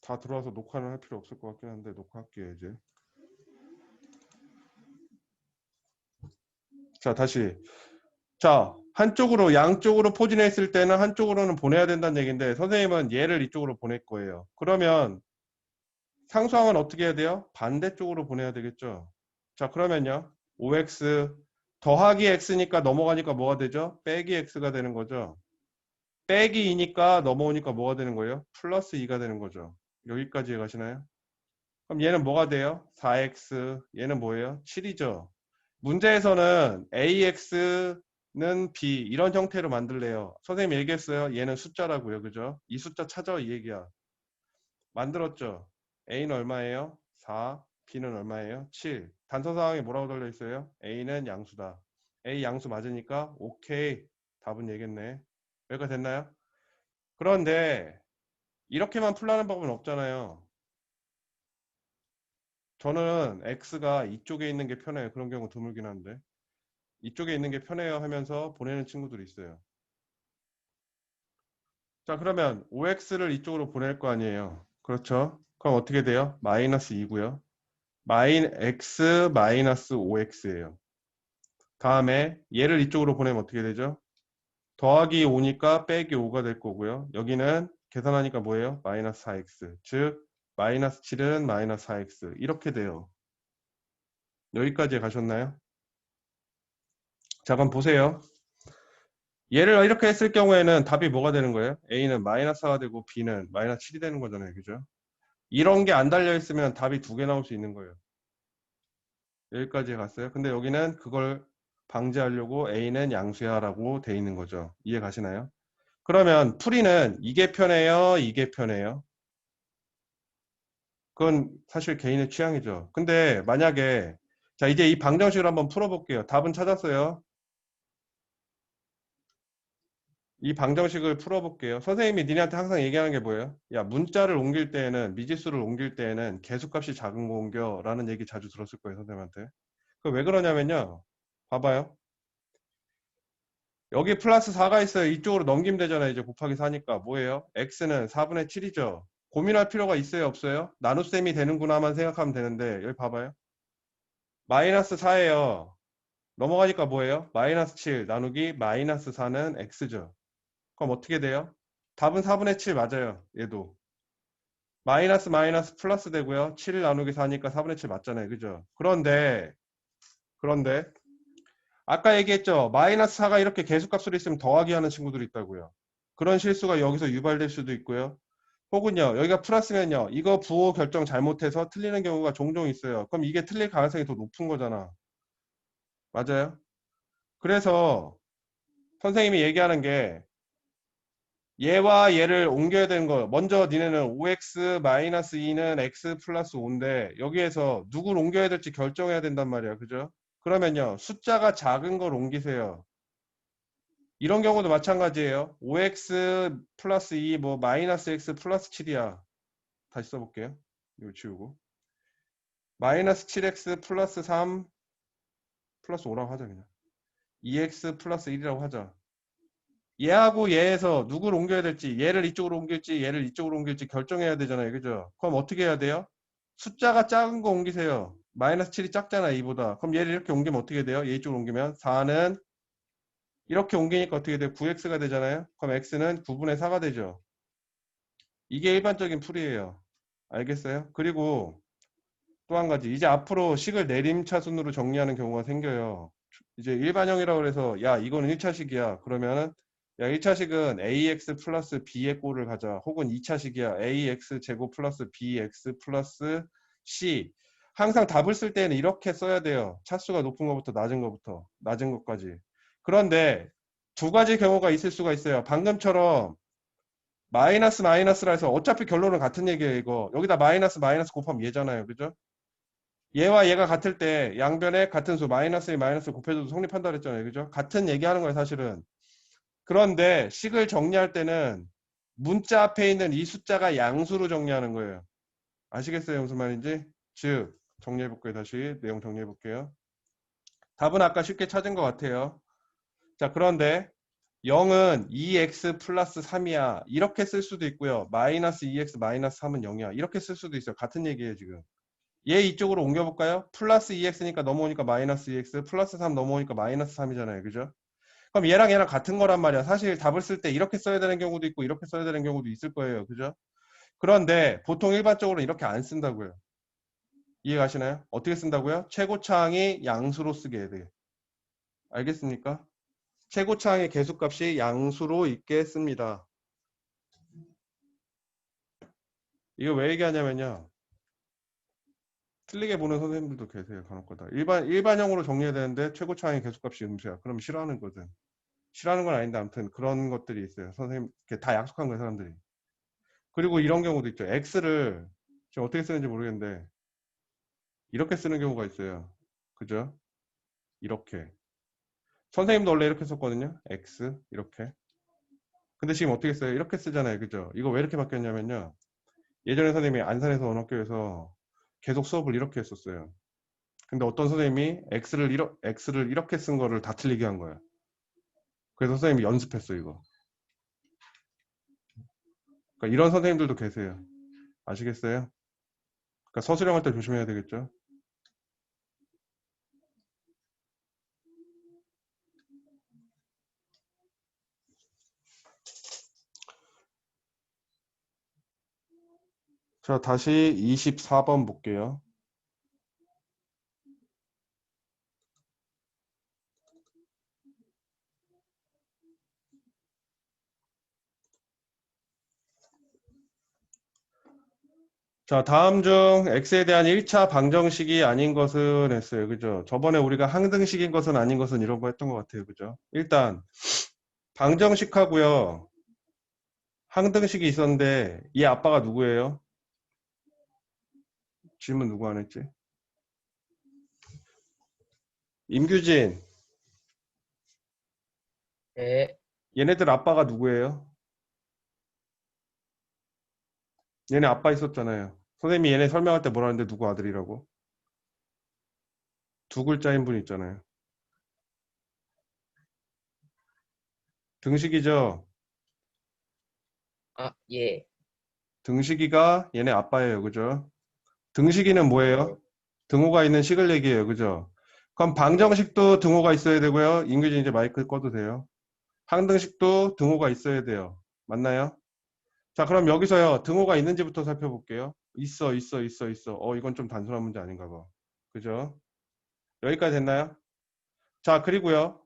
다 들어와서 녹화는 할 필요 없을 것 같긴 한데 녹화할게요 이제. 자 다시. 자 한쪽으로 양쪽으로 포진했을 때는 한쪽으로는 보내야 된다는 얘기인데 선생님은 얘를 이쪽으로 보낼 거예요. 그러면 상수항은 어떻게 해야 돼요? 반대쪽으로 보내야 되겠죠. 자 그러면요 5x 더하기 x니까 넘어가니까 뭐가 되죠? 빼기 x가 되는 거죠. 빼기 2니까 넘어오니까 뭐가 되는 거예요? 플러스 2가 되는 거죠. 여기까지 가시나요? 그럼 얘는 뭐가 돼요? 4x 얘는 뭐예요? 7이죠. 문제에서는 ax는 b 이런 형태로 만들래요. 선생님 얘기했어요. 얘는 숫자라고요. 그죠? 이 숫자 찾아 이 얘기야. 만들었죠. a는 얼마예요? 4, b는 얼마예요? 7. 단서 사항에 뭐라고 달려 있어요? a는 양수다. a 양수 맞으니까 오케이. 답은 얘겠네. 여기가 됐나요? 그런데 이렇게만 풀라는 법은 없잖아요. 저는 x가 이쪽에 있는 게 편해요. 그런 경우 드물긴 한데 이쪽에 있는 게 편해요 하면서 보내는 친구들이 있어요. 자 그러면 5x를 이쪽으로 보낼 거 아니에요. 그렇죠? 그럼 어떻게 돼요? 마이너스 2고요. x 마이너스 5x예요. 다음에 얘를 이쪽으로 보내면 어떻게 되죠? 더하기 5니까 빼기 5가 될 거고요. 여기는 계산하니까 뭐예요? 마이너스 4x. 즉 마이너스 7은 마이너스 4x. 이렇게 돼요. 여기까지 가셨나요? 자 그럼 보세요. 얘를 이렇게 했을 경우에는 답이 뭐가 되는 거예요? A는 마이너스 4가 되고 B는 마이너스 7이 되는 거잖아요. 그죠? 이런 게 안 달려 있으면 답이 두 개 나올 수 있는 거예요. 여기까지 갔어요. 근데 여기는 그걸 방지하려고 A는 양수야라고 돼 있는 거죠. 이해 가시나요? 그러면 풀이는 이게 편해요? 이게 편해요? 그건 사실 개인의 취향이죠. 근데 만약에 자 이제 이 방정식을 한번 풀어볼게요. 답은 찾았어요. 이 방정식을 풀어볼게요. 선생님이 니네한테 항상 얘기하는 게 뭐예요? 야, 문자를 옮길 때에는, 미지수를 옮길 때에는 계수값이 작은 거 옮겨 라는 얘기 자주 들었을 거예요, 선생님한테. 그 왜 그러냐면요. 봐봐요. 여기 플러스 4가 있어요. 이쪽으로 넘기면 되잖아요. 이제 곱하기 4니까. 뭐예요? x는 4분의 7이죠. 고민할 필요가 있어요, 없어요? 나눗셈이 되는구나만 생각하면 되는데, 여기 봐봐요. 마이너스 4예요. 넘어가니까 뭐예요? 마이너스 7 나누기 마이너스 4는 x죠. 그럼 어떻게 돼요? 답은 4분의 7 맞아요. 얘도. 마이너스 마이너스 플러스 되고요. 7 나누기 4니까 4분의 7 맞잖아요. 그죠? 그런데 아까 얘기했죠. 마이너스 4가 이렇게 계수값으로 있으면 더하기 하는 친구들이 있다고요. 그런 실수가 여기서 유발될 수도 있고요. 혹은요. 여기가 플러스면요. 이거 부호 결정 잘못해서 틀리는 경우가 종종 있어요. 그럼 이게 틀릴 가능성이 더 높은 거잖아. 맞아요? 그래서 선생님이 얘기하는 게 얘와 얘를 옮겨야 되는 거. 먼저 니네는 5x-2는 x 플러스 5인데 여기에서 누굴 옮겨야 될지 결정해야 된단 말이야. 그죠? 그러면요. 숫자가 작은 걸 옮기세요. 이런 경우도 마찬가지예요. 5x 플러스 2, 뭐 마이너스 x 플러스 7이야. 다시 써볼게요. 이거 지우고. 마이너스 7x 플러스 3 플러스 5라고 하자 그냥. 2x 플러스 1이라고 하자. 얘하고 얘에서 누구를 옮겨야 될지 얘를 이쪽으로 옮길지 얘를 이쪽으로 옮길지 결정해야 되잖아요. 그죠? 그럼 어떻게 해야 돼요? 숫자가 작은 거 옮기세요. 마이너스 7이 작잖아 2보다. 그럼 얘를 이렇게 옮기면 어떻게 돼요? 얘 이쪽으로 옮기면 4는 이렇게 옮기니까 어떻게 돼요? 9x가 되잖아요. 그럼 x는 9분의 4가 되죠. 이게 일반적인 풀이에요. 알겠어요? 그리고 또 한 가지 이제 앞으로 식을 내림차순으로 정리하는 경우가 생겨요. 이제 일반형이라고 해서 야 이거는 1차식이야. 그러면은 야 1차식은 ax 플러스 b의 꼴을 가자. 혹은 2차식이야. ax 제곱 플러스 bx 플러스 c. 항상 답을 쓸 때는 이렇게 써야 돼요. 차수가 높은 것부터 낮은 것부터 낮은 것까지. 그런데 두 가지 경우가 있을 수가 있어요. 방금처럼 마이너스 마이너스라 해서 어차피 결론은 같은 얘기예요. 이거 여기다 마이너스 마이너스 곱하면 얘잖아요. 그죠? 얘와 얘가 같을 때 양변에 같은 수 마이너스에 마이너스 곱해줘도 성립한다 그랬잖아요. 그죠? 같은 얘기하는 거예요. 사실은. 그런데 식을 정리할 때는 문자 앞에 있는 이 숫자가 양수로 정리하는 거예요. 아시겠어요? 무슨 말인지? 즉 정리해 볼게요. 다시 내용 정리해 볼게요. 답은 아까 쉽게 찾은 것 같아요. 자 그런데 0은 2x 플러스 3이야. 이렇게 쓸 수도 있고요. 마이너스 2x 마이너스 3은 0이야. 이렇게 쓸 수도 있어요. 같은 얘기예요, 지금. 얘 이쪽으로 옮겨볼까요? 플러스 2x니까 넘어오니까 마이너스 2x, 플러스 3 넘어오니까 마이너스 3이잖아요. 그죠? 그럼 얘랑 같은 거란 말이야. 사실 답을 쓸 때 이렇게 써야 되는 경우도 있고 이렇게 써야 되는 경우도 있을 거예요. 그죠? 그런데 보통 일반적으로 이렇게 안 쓴다고요. 이해가시나요? 어떻게 쓴다고요? 최고차항이 양수로 쓰게 돼. 알겠습니까? 최고차항의 계수값이 양수로 있겠습니다. 이거 왜 얘기하냐면요. 틀리게 보는 선생님들도 계세요. 간혹가다. 일반형으로 정리해야 되는데 최고차항의 계수값이 음수야. 그럼 싫어하는 거든. 싫어하는 건 아닌데 아무튼 그런 것들이 있어요. 선생님 다 약속한 거예요. 사람들이. 그리고 이런 경우도 있죠. x를 지금 어떻게 쓰는지 모르겠는데 이렇게 쓰는 경우가 있어요. 그죠? 이렇게. 선생님도 원래 이렇게 썼거든요. x 이렇게. 근데 지금 어떻게 써요? 이렇게 쓰잖아요. 그죠? 이거 왜 이렇게 바뀌었냐면요. 예전에 선생님이 안산에서 언어교에서 계속 수업을 이렇게 했었어요. 근데 어떤 선생님이 x를 이렇게 쓴 거를 다 틀리게 한 거예요. 그래서 선생님이 연습했어 이거. 그러니까 이런 선생님들도 계세요. 아시겠어요? 그러니까 서술형할 때 조심해야 되겠죠? 자, 다시 24번 볼게요. 자, 다음 중 x에 대한 1차 방정식이 아닌 것은 했어요. 그죠? 저번에 우리가 항등식인 것은 아닌 것은 이런 거 했던 것 같아요. 그죠? 일단 방정식하고요. 항등식이 있었는데 얘 아빠가 누구예요? 질문 누구 안 했지? 임규진. 네, 얘네들 아빠가 누구예요? 얘네 아빠 있었잖아요. 선생님이 얘네 설명할 때 뭐라 하는데 누구 아들이라고? 두 글자인 분 있잖아요. 등식이죠? 아, 예, 등식이가 얘네 아빠예요. 그죠? 등식이는 네, 뭐예요? 등호가 있는 식을 얘기해요. 그죠? 그럼 네, 방정식도 등호가 있어야 되고요. 임규진 이제 마이크 꺼도 돼요. 항등식도 등호가 있어야 돼요. 맞나요? 자, 그럼 여기서요. 등호가 있는지부터 살펴볼게요. 있어. 이건 좀 단순한 문제 아닌가 봐. 그죠? 여기까지 됐나요? 자, 그리고요.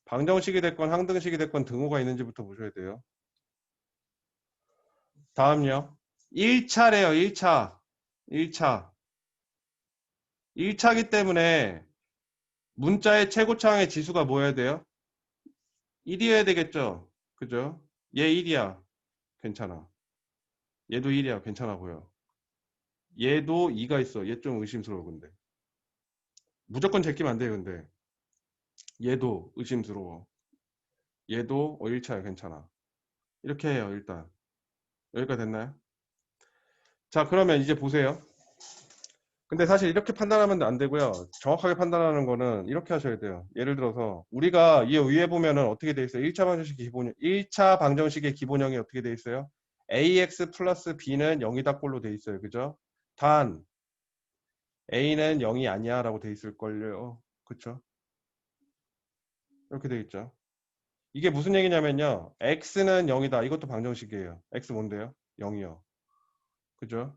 방정식이 됐건 항등식이 됐건 등호가 있는지부터 보셔야 돼요. 다음요. 1차래요. 1차. 1차. 1차기 때문에 문자의 최고차항의 지수가 뭐여야 돼요? 1이어야 되겠죠? 그죠? 얘 1이야. 괜찮아. 얘도 1이야. 괜찮아 보여. 얘도 2가 있어. 얘 좀 의심스러워 근데. 무조건 제끼면 안 돼요 근데. 얘도 의심스러워. 얘도 1차야. 괜찮아. 이렇게 해요 일단. 여기까지 됐나요? 자, 그러면 이제 보세요. 근데 사실 이렇게 판단하면 안 되고요. 정확하게 판단하는 거는 이렇게 하셔야 돼요. 예를 들어서 우리가 이 위에 보면은 어떻게 돼 있어요? 1차 방정식의 기본형이 어떻게 돼 있어요? ax 플러스 b는 0이다 꼴로 돼 있어요. 그죠? 단 a는 0이 아니야 라고 돼 있을 걸요. 그쵸? 이렇게 돼 있죠. 이게 무슨 얘기냐면요. x는 0이다. 이것도 방정식이에요. x 뭔데요? 0이요. 그죠?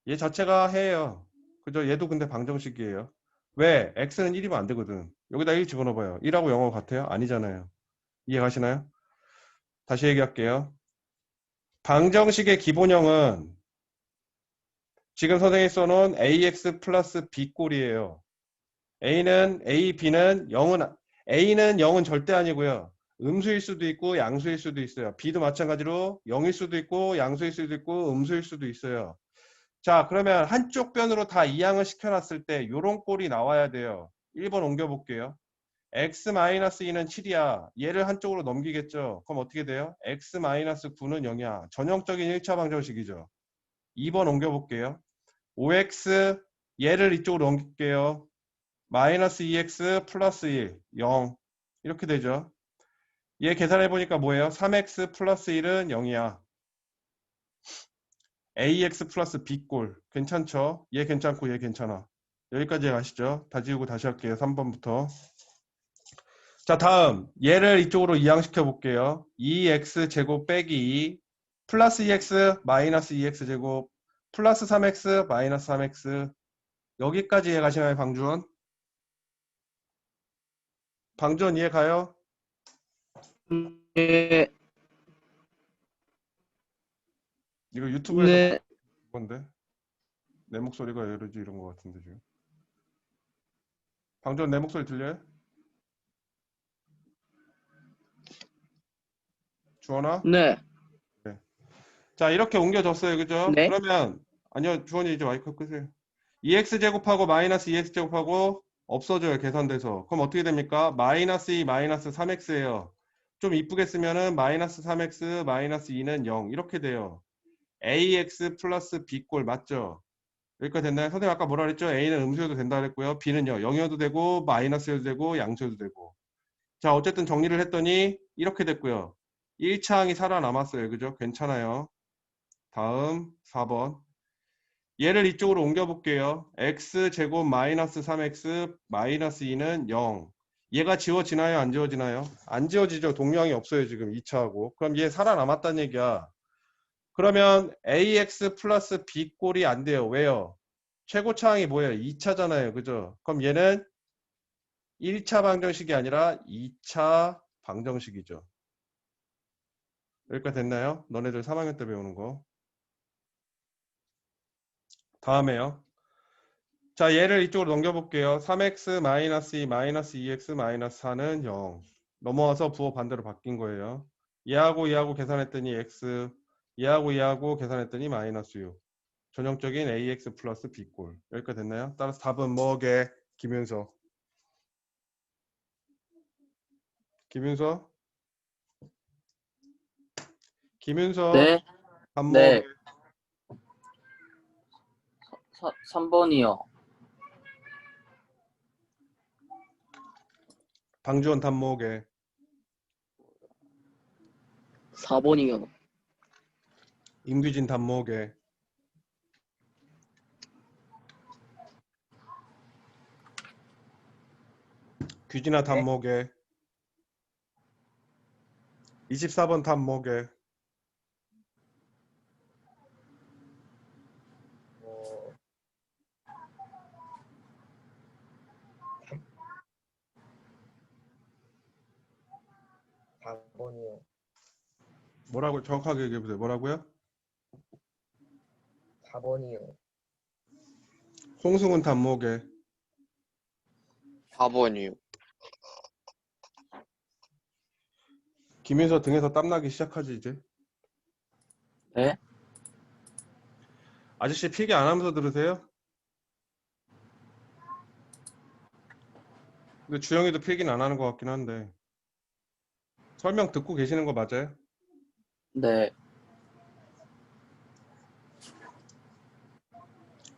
얘 자체가 해예요. 그죠? 얘도 근데 방정식이에요. 왜? x는 1이면 안 되거든. 여기다 1 집어넣어봐요. 1하고 0하고 같아요? 아니잖아요. 이해가시나요? 다시 얘기할게요. 방정식의 기본형은 지금 선생님이 써놓은 ax 플러스 b 꼴이에요. a는 0은 절대 아니고요. 음수일 수도 있고 양수일 수도 있어요. b도 마찬가지로 0일 수도 있고 양수일 수도 있고 음수일 수도 있어요. 자, 그러면 한쪽 변으로 다 이항을 시켜놨을 때 요런 꼴이 나와야 돼요. 1번 옮겨볼게요. x-2는 7이야. 얘를 한쪽으로 넘기겠죠. 그럼 어떻게 돼요? x-9는 0이야. 전형적인 1차 방정식이죠. 2번 옮겨볼게요. 5x 얘를 이쪽으로 넘길게요. 마이너스 2x 플러스 1, 0 이렇게 되죠. 얘 계산해보니까 뭐예요? 3x 플러스 1은 0이야. ax 플러스 b꼴 괜찮죠? 얘 괜찮고 얘 괜찮아. 여기까지 가시죠. 다 지우고 다시 할게요. 3번부터. 자, 다음 얘를 이쪽으로 이항시켜 볼게요. 2x 제곱 빼기 2 플러스 2x 마이너스 2x 제곱 플러스 3x 마이너스 3x 여기까지 이해 가시나요, 방준? 방준 이해 가요? 네. 이거 유튜브에서 네. 건데 내 목소리가 이러지 이런 것 같은데 지금. 방준 내 목소리 들려요? 주원아? 네. 네. 자, 이렇게 옮겨졌어요. 그죠? 네. 그러면 아니요, 주원이 이제 마이크 끄세요. 2x 제곱하고 마이너스 2x 제곱하고 없어져요. 계산돼서. 그럼 어떻게 됩니까? 마이너스 2 마이너스 3x예요. 좀 이쁘게 쓰면은 마이너스 3x 마이너스 2는 0 이렇게 돼요. ax 플러스 b꼴 맞죠? 여기까지 됐나요? 선생님 아까 뭐라 그랬죠? a는 음수여도 된다 그랬고요. b는요 0이어도 되고 마이너스여도 되고 양수여도 되고. 자, 어쨌든 정리를 했더니 이렇게 됐고요. 1차 항이 살아남았어요. 그죠? 괜찮아요. 다음 4번. 얘를 이쪽으로 옮겨 볼게요. x제곱 마이너스 3x 마이너스 2는 0. 얘가 지워지나요? 안 지워지나요? 안 지워지죠. 동량이 없어요. 지금 2차하고. 그럼 얘 살아남았다는 얘기야. 그러면 ax 플러스 b 꼴이 안 돼요. 왜요? 최고차항이 뭐예요? 2차잖아요. 그죠? 그럼 얘는 1차 방정식이 아니라 2차 방정식이죠. 여기까지 됐나요? 너네들 3학년 때 배우는 거. 다음에요. 자, 얘를 이쪽으로 넘겨볼게요. 3x 마이너스 2 마이너스 2x 마이너스 4는 0. 넘어와서 부호 반대로 바뀐 거예요. 얘하고 얘하고 계산했더니 x, 얘하고 얘하고 계산했더니 마이너스 6. 전형적인 ax 플러스 b꼴. 여기까지 됐나요? 따라서 답은 뭐게? 김윤서. 김윤서? 김윤서? 네. 답 뭐게? 네. 3번이요. 방주원 답 뭐게? 4번이요. 임규진 답 뭐게? 규진아 답 네. 뭐게? 24번 답 뭐게? 4번이요. 뭐라고 정확하게 얘기해 보세요. 뭐라고요? 4번이요. 홍승훈 답 뭐게? 4번이요. 김윤서 등에서 땀나기 시작하지 이제. 네. 아저씨 필기 안 하면서 들으세요? 근데 주영이도 필기는 안 하는 것 같긴 한데 설명 듣고 계시는 거 맞아요? 네.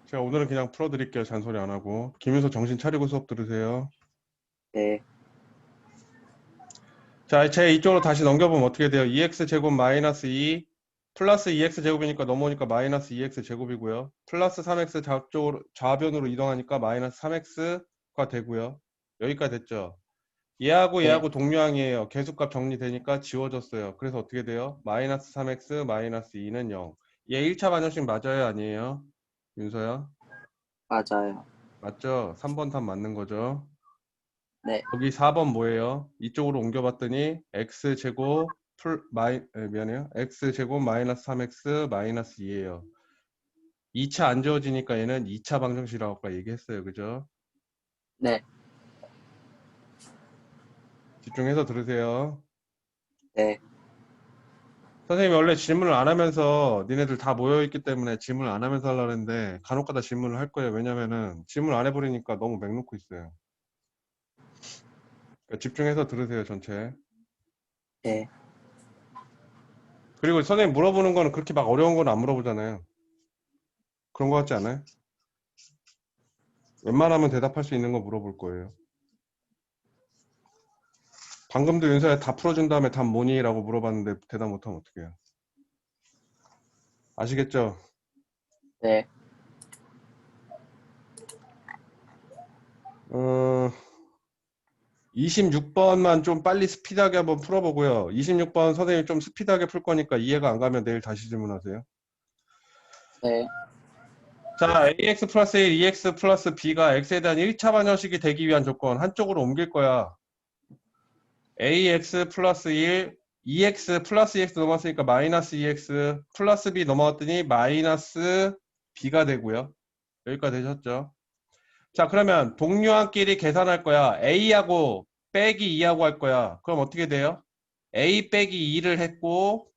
제가 오늘은 그냥 풀어드릴게요. 잔소리 안 하고. 김윤서 정신 차리고 수업 들으세요. 네. 자, 제 이쪽으로 다시 넘겨보면 어떻게 돼요? 2x 제곱 마이너스 2 플러스 2x 제곱이니까 넘어오니까 마이너스 2x 제곱이고요. 플러스 3x 좌쪽으로 좌변으로 이동하니까 마이너스 3x가 되고요. 여기까지 됐죠? 얘하고 네. 얘하고 동류항이에요. 계수값 정리되니까 지워졌어요. 그래서 어떻게 돼요? 마이너스 3x 마이너스 2는 0. 얘 1차 반정식 맞아요? 아니에요? 윤서야? 맞아요. 맞죠? 3번 답 맞는 거죠? 네. 여기 4번 뭐예요? 이쪽으로 옮겨봤더니 x제곱 미안해요. x제곱 마이너스 3x 마이너스 2예요. 2차 안 지워지니까 얘는 2차 방정식이라고 아까 얘기했어요. 그죠? 네. 집중해서 들으세요. 네. 선생님이 원래 질문을 안 하면서 니네들 다 모여있기 때문에 질문을 안 하면서 하려고 했는데 간혹가다 질문을 할 거예요. 왜냐면은 질문 안 해버리니까 너무 맥 놓고 있어요. 그러니까 집중해서 들으세요. 전체. 네. 그리고 선생님 물어보는 거는 그렇게 막 어려운 건 안 물어보잖아요. 그런 거 같지 않아요? 웬만하면 대답할 수 있는 거 물어볼 거예요. 방금도 윤서야 다 풀어준 다음에 답 뭐니? 라고 물어봤는데 대답 못하면 어떡해요? 아시겠죠? 네. 26번만 좀 빨리 스피드하게 한번 풀어보고요. 26번 선생님 좀 스피드하게 풀 거니까 이해가 안 가면 내일 다시 질문하세요. 네. 자, ax 플러스 1, EX 플러스 b가 x에 대한 1차 방정식이 되기 위한 조건 한쪽으로 옮길 거야. ax 플러스 1, EX 플러스 EX 넘어갔으니까 마이너스 EX 플러스 b 넘어갔더니 마이너스 b가 되고요. 여기까지 되셨죠? 자, 그러면 동료한끼리 계산할 거야. a하고 빼기 2하고 할 거야. 그럼 어떻게 돼요? a 빼기 2를 했고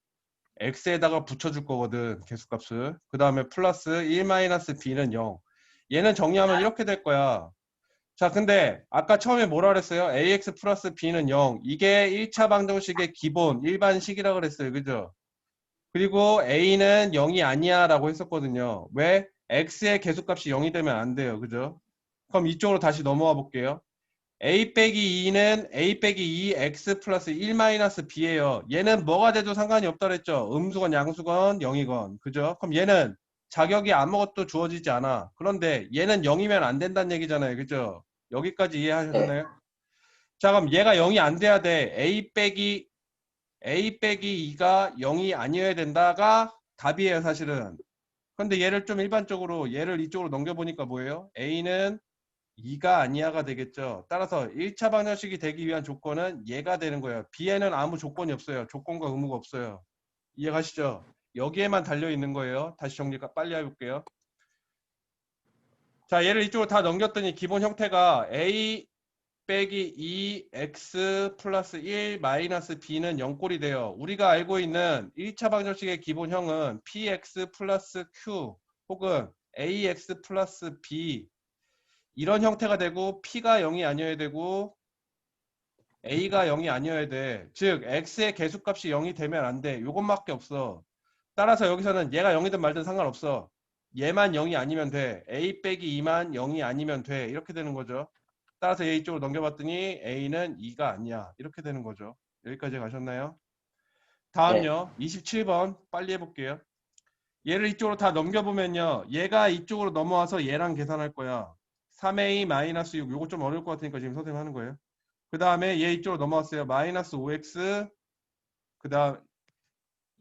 x에다가 붙여줄 거거든. 개수값을. 그 다음에 플러스 1 마이너스 b는 0. 얘는 정리하면 이렇게 될 거야. 자, 근데 아까 처음에 뭐라 그랬어요? ax 플러스 b는 0. 이게 1차 방정식의 기본 일반식이라고 그랬어요. 그죠? 그리고 a는 0이 아니야 라고 했었거든요. 왜? x의 개수값이 0이 되면 안 돼요. 그죠? 그럼 이쪽으로 다시 넘어와 볼게요. a 빼기 2는 a 빼기 2 x 플러스 1 마이너스 b예요. 얘는 뭐가 돼도 상관이 없다 그랬죠. 음수건 양수건 0이건. 그죠? 그럼 얘는 자격이 아무것도 주어지지 않아. 그런데 얘는 0이면 안 된다는 얘기잖아요. 그죠? 여기까지 네. 이해하셨나요? 자, 그럼 얘가 0이 안 돼야 돼. a 빼기 2가 0이 아니어야 된다가 답이에요. 사실은. 근데 얘를 좀 일반적으로 얘를 이쪽으로 넘겨보니까 뭐예요? a는 2가 아니야가 되겠죠. 따라서 1차 방정식이 되기 위한 조건은 얘가 되는 거예요. B에는 아무 조건이 없어요. 조건과 의무가 없어요. 이해가시죠? 여기에만 달려 있는 거예요. 다시 정리 빨리 해볼게요. 자, 얘를 이쪽으로 다 넘겼더니 기본 형태가 A 빼기 2 X 플러스 1 마이너스 B는 0꼴이 돼요. 우리가 알고 있는 1차 방정식의 기본형은 PX 플러스 Q 혹은 AX 플러스 B 이런 형태가 되고 P가 0이 아니어야 되고 A가 0이 아니어야 돼. 즉 X의 개수값이 0이 되면 안 돼. 요것밖에 없어. 따라서 여기서는 얘가 0이든 말든 상관없어. 얘만 0이 아니면 돼. A 빼기 2만 0이 아니면 돼. 이렇게 되는 거죠. 따라서 얘 이쪽으로 넘겨봤더니 A는 2가 아니야. 이렇게 되는 거죠. 여기까지 가셨나요? 네. 다음요. 27번 빨리 해볼게요. 얘를 이쪽으로 다 넘겨보면요. 얘가 이쪽으로 넘어와서 얘랑 계산할 거야. 3a-6 요거 좀 어려울 것 같으니까 지금 선생님 하는 거예요. 그 다음에 얘 이쪽으로 넘어왔어요. 마이너스 5x 그 다음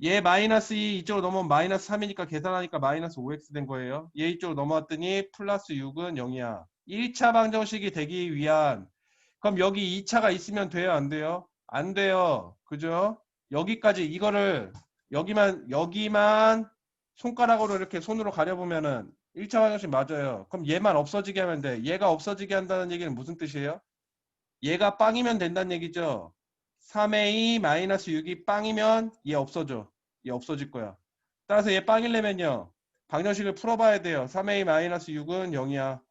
얘 마이너스 2 이쪽으로 넘어오면 마이너스 3이니까 계산하니까 마이너스 5x 된 거예요. 얘 이쪽으로 넘어왔더니 플러스 6은 0이야. 1차 방정식이 되기 위한 그럼 여기 2차가 있으면 돼요? 안 돼요? 안 돼요. 그죠? 여기까지 이거를 여기만 손가락으로 이렇게 손으로 가려보면은 1차 방정식 맞아요. 그럼 얘만 없어지게 하면 돼. 얘가 없어지게 한다는 얘기는 무슨 뜻이에요? 얘가 빵이면 된다는 얘기죠. 3a-6이 빵이면 얘 없어져. 얘 없어질 거야. 따라서 얘 빵이려면요. 방정식을 풀어봐야 돼요. 3a-6은 0이야.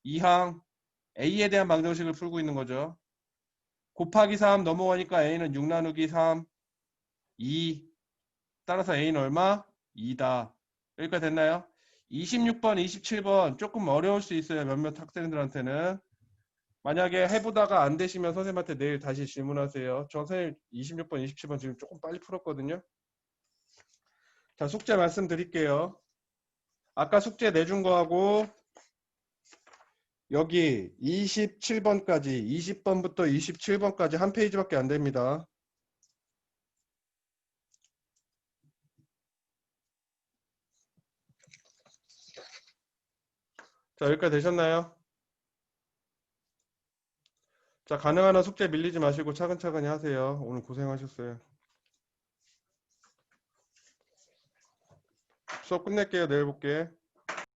2항 a에 대한 방정식을 풀고 있는 거죠. 곱하기 3 넘어가니까 a는 6 나누기 3, 2. 따라서 a는 얼마? 2다. 여기까지 됐나요? 26번, 27번 조금 어려울 수 있어요. 몇몇 학생들한테는. 만약에 해보다가 안 되시면 선생님한테 내일 다시 질문하세요. 저 선생님 26번, 27번 지금 조금 빨리 풀었거든요. 자, 숙제 말씀드릴게요. 아까 숙제 내준 거하고 여기 27번까지 20번부터 27번까지 한 페이지밖에 안 됩니다. 자, 여기까지 되셨나요? 자, 가능한 한 숙제 밀리지 마시고 차근차근히 하세요. 오늘 고생하셨어요. 수업 끝낼게요. 내일 볼게.